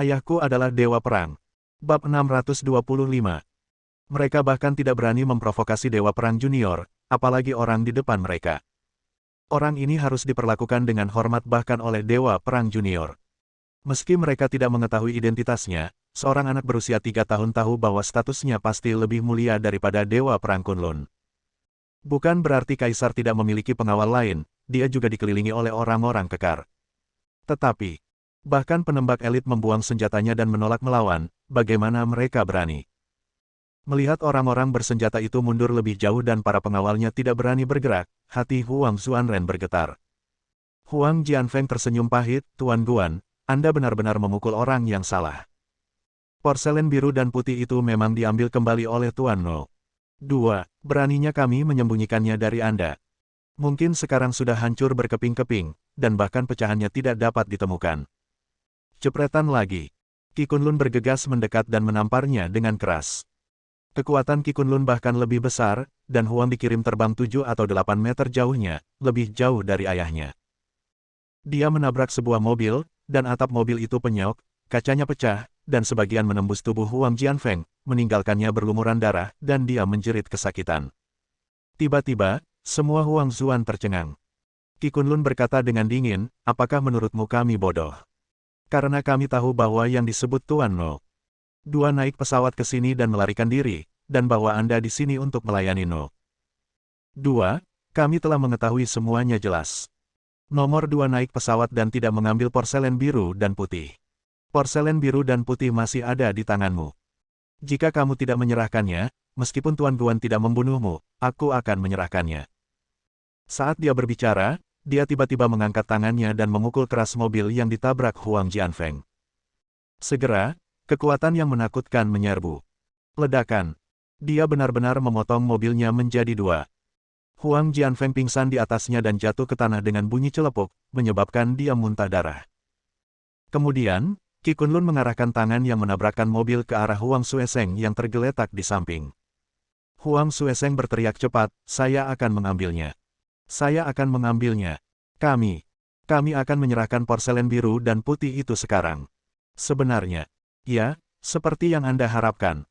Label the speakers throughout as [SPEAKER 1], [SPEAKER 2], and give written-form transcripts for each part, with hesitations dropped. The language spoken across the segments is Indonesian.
[SPEAKER 1] Ayahku adalah Dewa Perang. Bab 625. Mereka bahkan tidak berani memprovokasi Dewa Perang Junior, apalagi orang di depan mereka. Orang ini harus diperlakukan dengan hormat bahkan oleh Dewa Perang Junior. Meski mereka tidak mengetahui identitasnya, seorang anak berusia 3 tahun tahu bahwa statusnya pasti lebih mulia daripada Dewa Perang Kunlun. Bukan berarti Kaisar tidak memiliki pengawal lain, dia juga dikelilingi oleh orang-orang kekar. Tetapi, bahkan penembak elit membuang senjatanya dan menolak melawan, bagaimana mereka berani? Melihat orang-orang bersenjata itu mundur lebih jauh dan para pengawalnya tidak berani bergerak, hati Huang Xuanren bergetar. Huang Jianfeng tersenyum pahit, Tuan Guan, Anda benar-benar memukul orang yang salah. Porselen biru dan putih itu memang diambil kembali oleh Tuan No. 2. Beraninya kami menyembunyikannya dari Anda. Mungkin sekarang sudah hancur berkeping-keping, dan bahkan pecahannya tidak dapat ditemukan. Jepretan lagi. Qi Kunlun bergegas mendekat dan menamparnya dengan keras. Kekuatan Qi Kunlun bahkan lebih besar, dan Huang dikirim terbang 7 atau 8 meter jauhnya, lebih jauh dari ayahnya. Dia menabrak sebuah mobil, dan atap mobil itu penyok, kacanya pecah, dan sebagian menembus tubuh Huang Jianfeng, meninggalkannya berlumuran darah, dan dia menjerit kesakitan. Tiba-tiba, semua Huang Xuan tercengang. Qi Kunlun berkata dengan dingin, apakah menurutmu kami bodoh? Karena kami tahu bahwa yang disebut Tuan No. 2 naik pesawat ke sini dan melarikan diri, dan bahwa Anda di sini untuk melayani No. 2, kami telah mengetahui semuanya jelas. Nomor 2 naik pesawat dan tidak mengambil porselen biru dan putih. Porselen biru dan putih masih ada di tanganmu. Jika kamu tidak menyerahkannya, meskipun Tuan Guan tidak membunuhmu, aku akan menyerahkannya. Saat dia berbicara, dia tiba-tiba mengangkat tangannya dan memukul keras mobil yang ditabrak Huang Jianfeng. Segera, kekuatan yang menakutkan menyerbu. Ledakan. Dia benar-benar memotong mobilnya menjadi 2. Huang Jianfeng pingsan di atasnya dan jatuh ke tanah dengan bunyi celepuk, menyebabkan dia muntah darah. Kemudian, Qi Kunlun mengarahkan tangan yang menabrakkan mobil ke arah Huang Xueseng yang tergeletak di samping. Huang Xueseng berteriak cepat, saya akan mengambilnya. Saya akan mengambilnya. Kami akan menyerahkan porselen biru dan putih itu sekarang. Sebenarnya, ya, seperti yang Anda harapkan.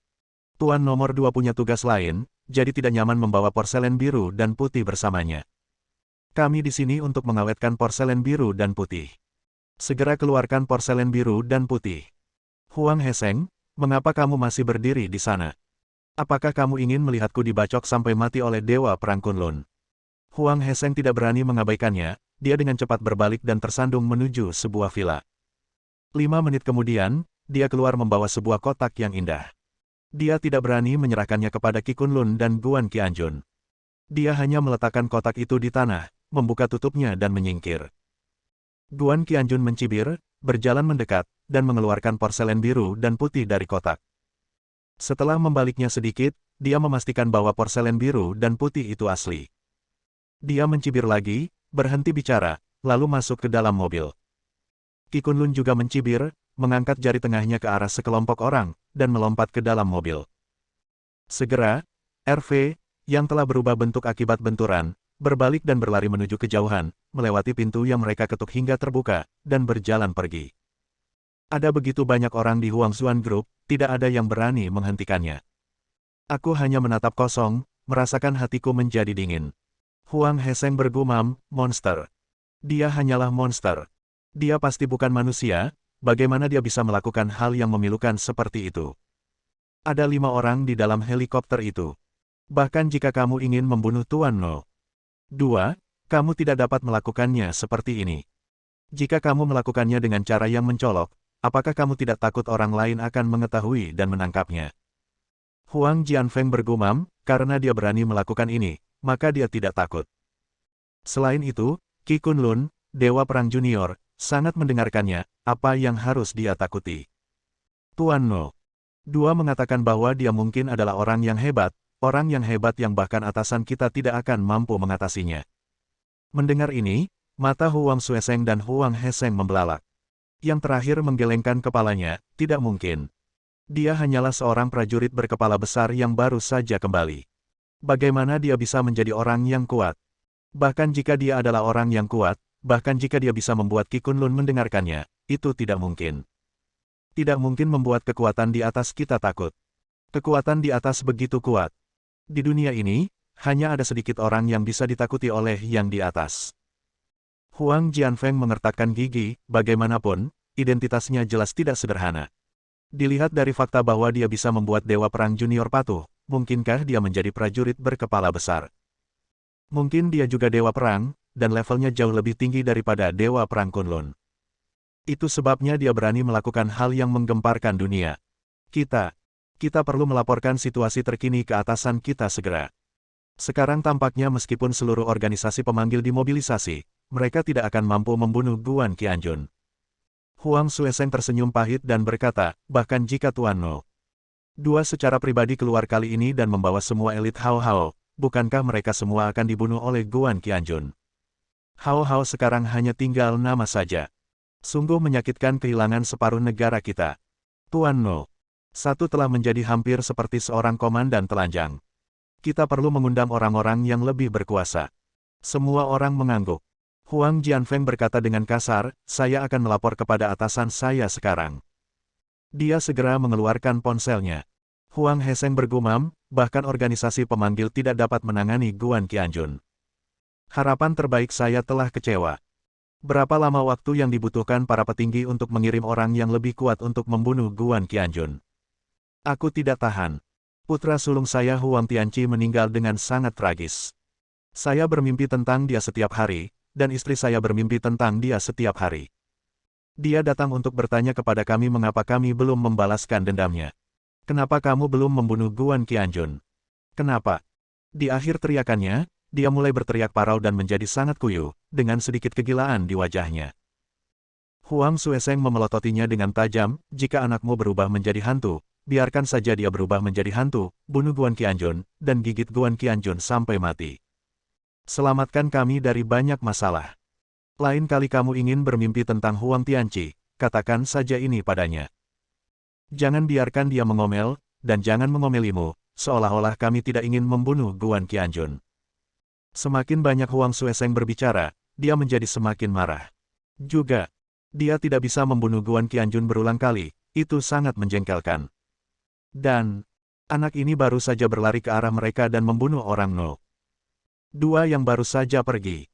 [SPEAKER 1] Tuan nomor 2 punya tugas lain, jadi tidak nyaman membawa porselen biru dan putih bersamanya. Kami di sini untuk mengawetkan porselen biru dan putih. Segera keluarkan porselen biru dan putih. Huang Heseng, mengapa kamu masih berdiri di sana? Apakah kamu ingin melihatku dibacok sampai mati oleh Dewa Perang Kunlun? Huang Heseng tidak berani mengabaikannya, dia dengan cepat berbalik dan tersandung menuju sebuah villa. 5 menit kemudian, dia keluar membawa sebuah kotak yang indah. Dia tidak berani menyerahkannya kepada Qi Kunlun dan Guan Qianjun. Dia hanya meletakkan kotak itu di tanah, membuka tutupnya dan menyingkir. Guan Qianjun mencibir, berjalan mendekat, dan mengeluarkan porselen biru dan putih dari kotak. Setelah membaliknya sedikit, dia memastikan bahwa porselen biru dan putih itu asli. Dia mencibir lagi, berhenti bicara, lalu masuk ke dalam mobil. Qi Kunlun juga mencibir, mengangkat jari tengahnya ke arah sekelompok orang, dan melompat ke dalam mobil. Segera, RV, yang telah berubah bentuk akibat benturan, berbalik dan berlari menuju kejauhan, melewati pintu yang mereka ketuk hingga terbuka, dan berjalan pergi. Ada begitu banyak orang di Huang Xuan Group, tidak ada yang berani menghentikannya. Aku hanya menatap kosong, merasakan hatiku menjadi dingin. Huang Heseng bergumam, monster. Dia hanyalah monster. Dia pasti bukan manusia, bagaimana dia bisa melakukan hal yang memilukan seperti itu? Ada 5 orang di dalam helikopter itu. Bahkan jika kamu ingin membunuh Tuan No. 2, kamu tidak dapat melakukannya seperti ini. Jika kamu melakukannya dengan cara yang mencolok, apakah kamu tidak takut orang lain akan mengetahui dan menangkapnya? Huang Jianfeng bergumam, karena dia berani melakukan ini, maka dia tidak takut. Selain itu, Qi Kunlun, Dewa Perang Junior, sangat mendengarkannya, apa yang harus dia takuti. Tuan No. 2 mengatakan bahwa dia mungkin adalah orang yang hebat yang bahkan atasan kita tidak akan mampu mengatasinya. Mendengar ini, mata Huang Xueseng dan Huang Heseng membelalak. Yang terakhir menggelengkan kepalanya, tidak mungkin. Dia hanyalah seorang prajurit berkepala besar yang baru saja kembali. Bagaimana dia bisa menjadi orang yang kuat? Bahkan jika dia adalah orang yang kuat, bahkan jika dia bisa membuat Qi Kunlun mendengarkannya, itu tidak mungkin. tidak mungkin membuat kekuatan di atas kita takut. Kekuatan di atas begitu kuat. Di dunia ini, hanya ada sedikit orang yang bisa ditakuti oleh yang di atas. Huang Jianfeng mengertakkan gigi, bagaimanapun, identitasnya jelas tidak sederhana. Dilihat dari fakta bahwa dia bisa membuat Dewa Perang Junior patuh, mungkinkah dia menjadi prajurit berkepala besar? Mungkin dia juga Dewa Perang, dan levelnya jauh lebih tinggi daripada Dewa Perang Kunlun. Itu sebabnya dia berani melakukan hal yang menggemparkan dunia. Kita perlu melaporkan situasi terkini ke atasan kita segera. Sekarang tampaknya meskipun seluruh organisasi pemanggil dimobilisasi, mereka tidak akan mampu membunuh Guan Qianjun. Huang Xueseng tersenyum pahit dan berkata, bahkan jika Tuan No Dua secara pribadi keluar kali ini dan membawa semua elit Hao Hao, bukankah mereka semua akan dibunuh oleh Guan Qianjun? Hao Hao sekarang hanya tinggal nama saja. Sungguh menyakitkan kehilangan separuh negara kita. Tuan No Satu telah menjadi hampir seperti seorang komandan telanjang. Kita perlu mengundang orang-orang yang lebih berkuasa. Semua orang mengangguk. Huang Jianfeng berkata dengan kasar, saya akan melapor kepada atasan saya sekarang. Dia segera mengeluarkan ponselnya. Huang Heseng bergumam, bahkan organisasi pemanggil tidak dapat menangani Guan Qianjun. Harapan terbaik saya telah kecewa. Berapa lama waktu yang dibutuhkan para petinggi untuk mengirim orang yang lebih kuat untuk membunuh Guan Qianjun? Aku tidak tahan. Putra sulung saya Huang Tianqi meninggal dengan sangat tragis. Saya bermimpi tentang dia setiap hari, dan istri saya bermimpi tentang dia setiap hari. Dia datang untuk bertanya kepada kami mengapa kami belum membalaskan dendamnya. Kenapa kamu belum membunuh Guan Qianjun? Kenapa? Di akhir teriakannya, dia mulai berteriak parau dan menjadi sangat kuyuh, dengan sedikit kegilaan di wajahnya. Huang Xueseng memelototinya dengan tajam, jika anakmu berubah menjadi hantu, biarkan saja dia berubah menjadi hantu, bunuh Guan Qianjun, dan gigit Guan Qianjun sampai mati. Selamatkan kami dari banyak masalah. Lain kali kamu ingin bermimpi tentang Huang Tianqi, katakan saja ini padanya. Jangan biarkan dia mengomel, dan jangan mengomelimu, seolah-olah kami tidak ingin membunuh Guan Qianjun. Semakin banyak Huang Xueseng berbicara, dia menjadi semakin marah. Juga, dia tidak bisa membunuh Guan Qianjun berulang kali, itu sangat menjengkelkan. Dan, anak ini baru saja berlari ke arah mereka dan membunuh orang No. Dua yang baru saja pergi.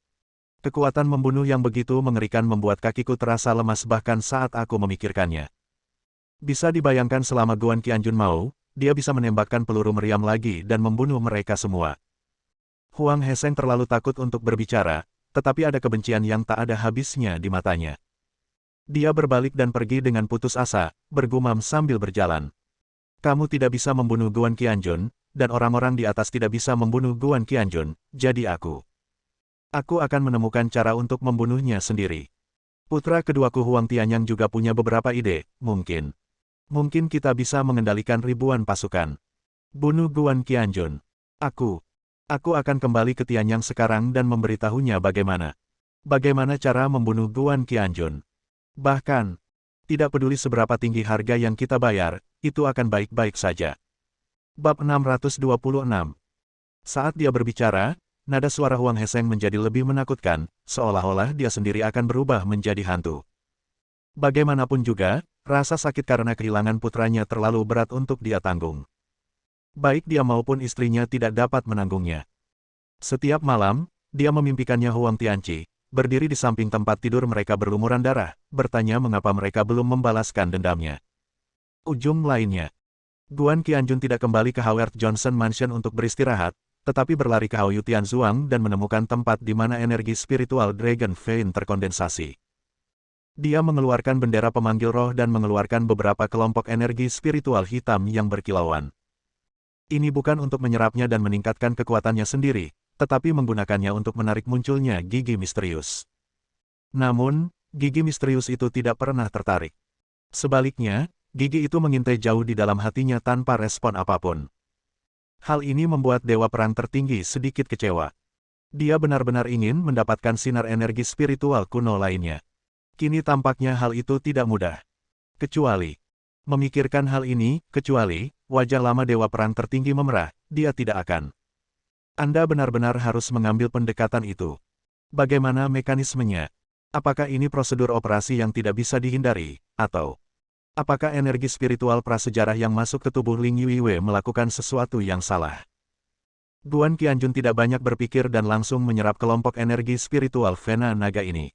[SPEAKER 1] Kekuatan membunuh yang begitu mengerikan membuat kakiku terasa lemas bahkan saat aku memikirkannya. Bisa dibayangkan selama Guan Qianjun mau, dia bisa menembakkan peluru meriam lagi dan membunuh mereka semua. Huang Heseng terlalu takut untuk berbicara, tetapi ada kebencian yang tak ada habisnya di matanya. Dia berbalik dan pergi dengan putus asa, bergumam sambil berjalan. Kamu tidak bisa membunuh Guan Qianjun, dan orang-orang di atas tidak bisa membunuh Guan Qianjun, jadi aku akan menemukan cara untuk membunuhnya sendiri. Putra keduaku Huang Tianyang juga punya beberapa ide, mungkin kita bisa mengendalikan ribuan pasukan. Bunuh Guan Qianjun. Aku akan kembali ke Tianyang sekarang dan memberitahunya bagaimana cara membunuh Guan Qianjun. Bahkan, tidak peduli seberapa tinggi harga yang kita bayar, itu akan baik-baik saja. Bab 626. Saat dia berbicara, nada suara Huang Heseng menjadi lebih menakutkan, seolah-olah dia sendiri akan berubah menjadi hantu. Bagaimanapun juga, rasa sakit karena kehilangan putranya terlalu berat untuk dia tanggung. Baik dia maupun istrinya tidak dapat menanggungnya. Setiap malam, dia memimpikannya Huang Tianqi, berdiri di samping tempat tidur mereka berlumuran darah, bertanya mengapa mereka belum membalaskan dendamnya. Ujung lainnya, Guan Qianjun tidak kembali ke Howard Johnson Mansion untuk beristirahat, tetapi berlari ke Haoyu Tianzuang dan menemukan tempat di mana energi spiritual Dragon Vein terkondensasi. Dia mengeluarkan bendera pemanggil roh dan mengeluarkan beberapa kelompok energi spiritual hitam yang berkilauan. Ini bukan untuk menyerapnya dan meningkatkan kekuatannya sendiri, tetapi menggunakannya untuk menarik munculnya gigi misterius. Namun, gigi misterius itu tidak pernah tertarik. Sebaliknya, gigi itu mengintai jauh di dalam hatinya tanpa respon apapun. Hal ini membuat Dewa Perang tertinggi sedikit kecewa. Dia benar-benar ingin mendapatkan sinar energi spiritual kuno lainnya. Kini tampaknya hal itu tidak mudah. Memikirkan hal ini, wajah lama Dewa Perang tertinggi memerah, dia tidak akan. Anda benar-benar harus mengambil pendekatan itu. Bagaimana mekanismenya? Apakah ini prosedur operasi yang tidak bisa dihindari, atau Apakah energi spiritual prasejarah yang masuk ke tubuh Ling Yuiwei melakukan sesuatu yang salah? Guan Qianjun tidak banyak berpikir dan langsung menyerap kelompok energi spiritual Vena Naga ini.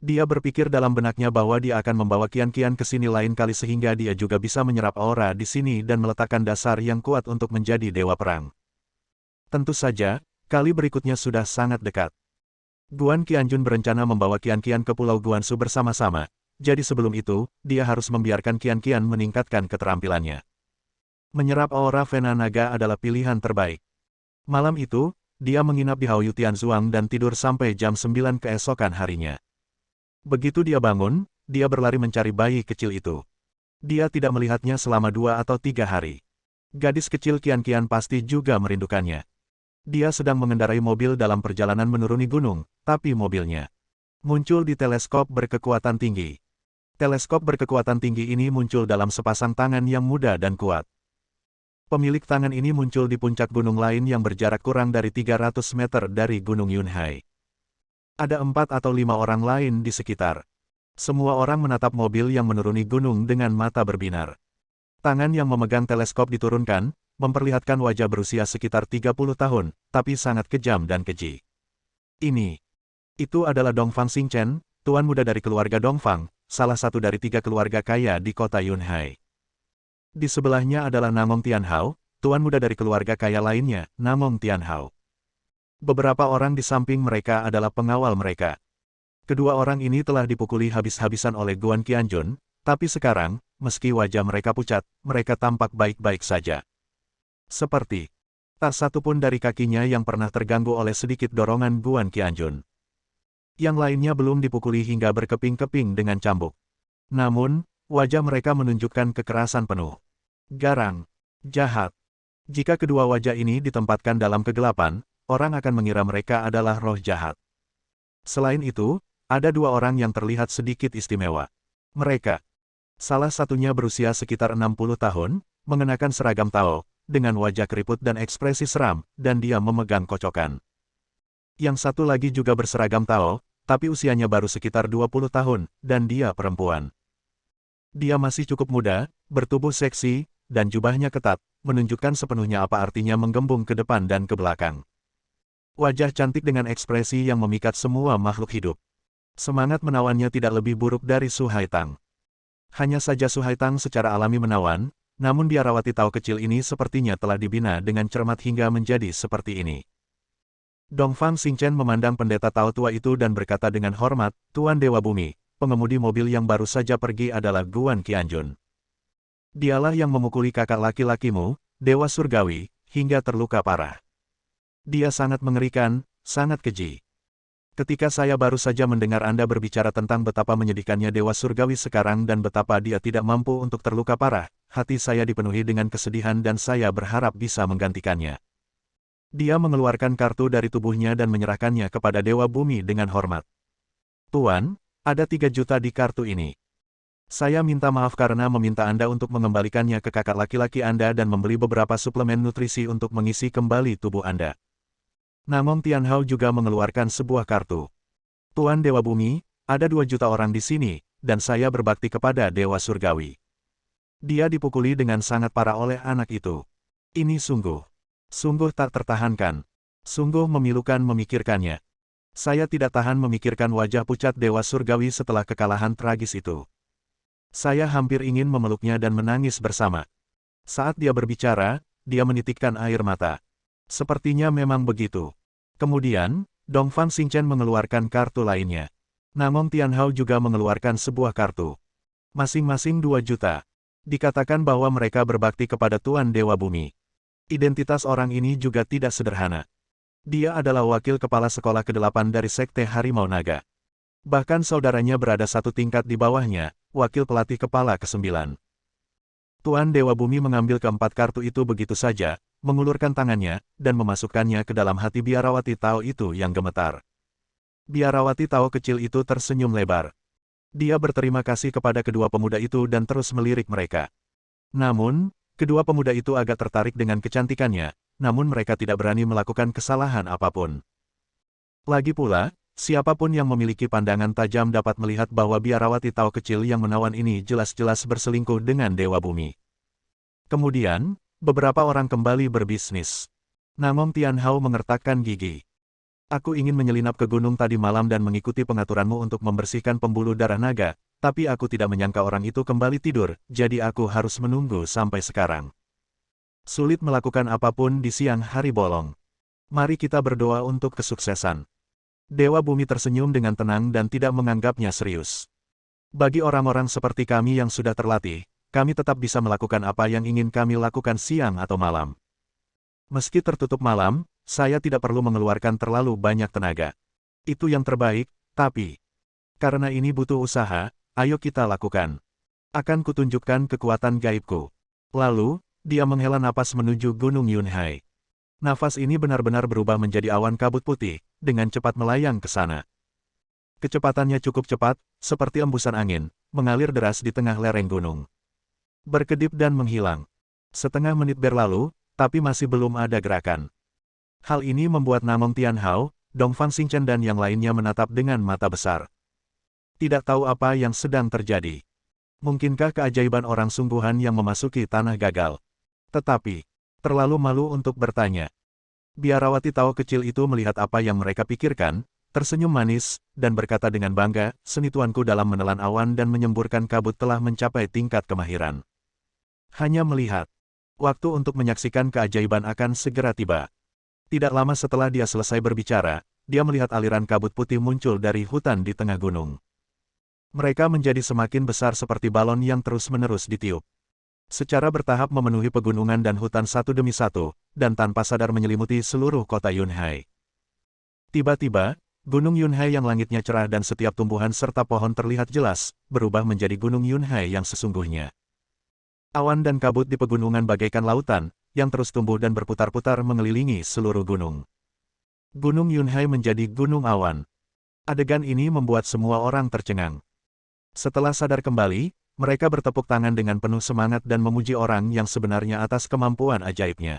[SPEAKER 1] Dia berpikir dalam benaknya bahwa dia akan membawa Qian-Qian ke sini lain kali sehingga dia juga bisa menyerap aura di sini dan meletakkan dasar yang kuat untuk menjadi dewa perang. Tentu saja, kali berikutnya sudah sangat dekat. Guan Qianjun berencana membawa Qian-Qian ke Pulau Guansu bersama-sama. Jadi sebelum itu, dia harus membiarkan Qian-Qian meningkatkan keterampilannya. Menyerap aura Vena Naga adalah pilihan terbaik. Malam itu, dia menginap di Haoyu Tianzuang dan tidur sampai jam 9 keesokan harinya. Begitu dia bangun, dia berlari mencari bayi kecil itu. Dia tidak melihatnya selama 2 atau 3 hari. Gadis kecil Qian-Qian pasti juga merindukannya. Dia sedang mengendarai mobil dalam perjalanan menuruni gunung, tapi mobilnya muncul di teleskop berkekuatan tinggi. Teleskop berkekuatan tinggi ini muncul dalam sepasang tangan yang muda dan kuat. Pemilik tangan ini muncul di puncak gunung lain yang berjarak kurang dari 300 meter dari Gunung Yunhai. Ada 4 atau 5 orang lain di sekitar. Semua orang menatap mobil yang menuruni gunung dengan mata berbinar. Tangan yang memegang teleskop diturunkan, memperlihatkan wajah berusia sekitar 30 tahun, tapi sangat kejam dan keji. Itu adalah Dongfang Xingchen, tuan muda dari keluarga Dongfang, salah satu dari 3 keluarga kaya di kota Yunhai. Di sebelahnya adalah Namong Tianhao, tuan muda dari keluarga kaya lainnya, Namong Tianhao. Beberapa orang di samping mereka adalah pengawal mereka. Kedua orang ini telah dipukuli habis-habisan oleh Guan Qianjun, tapi sekarang, meski wajah mereka pucat, mereka tampak baik-baik saja. Seperti tak satu pun dari kakinya yang pernah terganggu oleh sedikit dorongan Guan Qianjun. Yang lainnya belum dipukuli hingga berkeping-keping dengan cambuk. Namun, wajah mereka menunjukkan kekerasan penuh. Garang. Jahat. Jika kedua wajah ini ditempatkan dalam kegelapan, orang akan mengira mereka adalah roh jahat. Selain itu, ada 2 orang yang terlihat sedikit istimewa. Mereka. Salah satunya berusia sekitar 60 tahun, mengenakan seragam Tao, dengan wajah keriput dan ekspresi seram, dan dia memegang kocokan. Yang satu lagi juga berseragam Tao, tapi usianya baru sekitar 20 tahun, dan dia perempuan. Dia masih cukup muda, bertubuh seksi, dan jubahnya ketat, menunjukkan sepenuhnya apa artinya menggembung ke depan dan ke belakang. Wajah cantik dengan ekspresi yang memikat semua makhluk hidup. Semangat menawannya tidak lebih buruk dari Su Haitang. Hanya saja Su Haitang secara alami menawan, namun biarawati Tao kecil ini sepertinya telah dibina dengan cermat hingga menjadi seperti ini. Dongfang Xingchen memandang pendeta Tao tua itu dan berkata dengan hormat, "Tuan Dewa Bumi, pengemudi mobil yang baru saja pergi adalah Guan Qianjun. Dialah yang memukuli kakak laki-lakimu, Dewa Surgawi, hingga terluka parah. Dia sangat mengerikan, sangat keji. Ketika saya baru saja mendengar Anda berbicara tentang betapa menyedihkannya Dewa Surgawi sekarang dan betapa dia tidak mampu untuk terluka parah, hati saya dipenuhi dengan kesedihan dan saya berharap bisa menggantikannya." Dia mengeluarkan kartu dari tubuhnya dan menyerahkannya kepada Dewa Bumi dengan hormat. "Tuan, ada 3 juta di kartu ini. Saya minta maaf karena meminta Anda untuk mengembalikannya ke kakak laki-laki Anda dan membeli beberapa suplemen nutrisi untuk mengisi kembali tubuh Anda." Namong Tianhao juga mengeluarkan sebuah kartu. "Tuan Dewa Bumi, ada 2 juta orang di sini, dan saya berbakti kepada Dewa Surgawi." Dia dipukuli dengan sangat parah oleh anak itu. Ini sungguh tak tertahankan. Sungguh memilukan memikirkannya. Saya tidak tahan memikirkan wajah pucat Dewa Surgawi setelah kekalahan tragis itu. Saya hampir ingin memeluknya dan menangis bersama. Saat dia berbicara, dia menitikkan air mata. Sepertinya memang begitu. Kemudian, Dongfang Xingchen mengeluarkan kartu lainnya. Namong Tianhao juga mengeluarkan sebuah kartu. Masing-masing 2 juta. Dikatakan bahwa mereka berbakti kepada Tuan Dewa Bumi. Identitas orang ini juga tidak sederhana. Dia adalah wakil kepala sekolah ke-8 dari Sekte Harimau Naga. Bahkan saudaranya berada 1 tingkat di bawahnya, wakil pelatih kepala ke-9. Tuan Dewa Bumi mengambil ke-4 kartu itu begitu saja, mengulurkan tangannya, dan memasukkannya ke dalam hati biarawati Tao itu yang gemetar. Biarawati Tao kecil itu tersenyum lebar. Dia berterima kasih kepada kedua pemuda itu dan terus melirik mereka. Namun, kedua pemuda itu agak tertarik dengan kecantikannya, namun mereka tidak berani melakukan kesalahan apapun. Lagi pula, Siapapun yang memiliki pandangan tajam dapat melihat bahwa biarawati Tao kecil yang menawan ini jelas-jelas berselingkuh dengan Dewa Bumi. Kemudian, beberapa orang kembali berbisnis. Namong Tianhao mengertakkan gigi. Aku ingin menyelinap ke gunung tadi malam dan mengikuti pengaturanmu untuk membersihkan pembuluh darah naga, tapi aku tidak menyangka orang itu kembali tidur, jadi aku harus menunggu sampai sekarang. Sulit melakukan apapun di siang hari bolong. Mari kita berdoa untuk kesuksesan. Dewa Bumi tersenyum dengan tenang dan tidak menganggapnya serius. Bagi orang-orang seperti kami yang sudah terlatih, kami tetap bisa melakukan apa yang ingin kami lakukan siang atau malam. Meski tertutup malam, saya tidak perlu mengeluarkan terlalu banyak tenaga. Itu yang terbaik, tapi karena ini butuh usaha, ayo kita lakukan. Akan kutunjukkan kekuatan gaibku. Lalu, dia menghela napas menuju Gunung Yunhai. Nafas ini benar-benar berubah menjadi awan kabut putih, dengan cepat melayang ke sana. Kecepatannya cukup cepat, seperti embusan angin, mengalir deras di tengah lereng gunung. Berkedip dan menghilang. Setengah menit berlalu, tapi masih belum ada gerakan. Hal ini membuat Namong Tianhao, Dongfang Xingchen dan yang lainnya menatap dengan mata besar. Tidak tahu apa yang sedang terjadi. Mungkinkah keajaiban orang sungguhan yang memasuki tanah gagal? Tetapi, terlalu malu untuk bertanya. Biarawati Tao kecil itu melihat apa yang mereka pikirkan, tersenyum manis, dan berkata dengan bangga, seni tuanku dalam menelan awan dan menyemburkan kabut telah mencapai tingkat kemahiran. Hanya melihat. Waktu untuk menyaksikan keajaiban akan segera tiba. Tidak lama setelah dia selesai berbicara, dia melihat aliran kabut putih muncul dari hutan di tengah gunung. Mereka menjadi semakin besar seperti balon yang terus-menerus ditiup. Secara bertahap memenuhi pegunungan dan hutan satu demi satu, dan tanpa sadar menyelimuti seluruh kota Yunhai. Tiba-tiba, Gunung Yunhai yang langitnya cerah dan setiap tumbuhan serta pohon terlihat jelas, berubah menjadi Gunung Yunhai yang sesungguhnya. Awan dan kabut di pegunungan bagaikan lautan, yang terus tumbuh dan berputar-putar mengelilingi seluruh gunung. Gunung Yunhai menjadi gunung awan. Adegan ini membuat semua orang tercengang. Setelah sadar kembali, mereka bertepuk tangan dengan penuh semangat dan memuji orang yang sebenarnya atas kemampuan ajaibnya.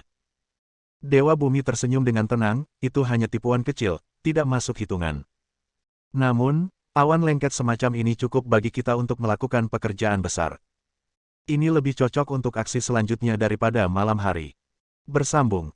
[SPEAKER 1] Dewa Bumi tersenyum dengan tenang, itu hanya tipuan kecil, tidak masuk hitungan. Namun, awan lengket semacam ini cukup bagi kita untuk melakukan pekerjaan besar. Ini lebih cocok untuk aksi selanjutnya daripada malam hari. Bersambung.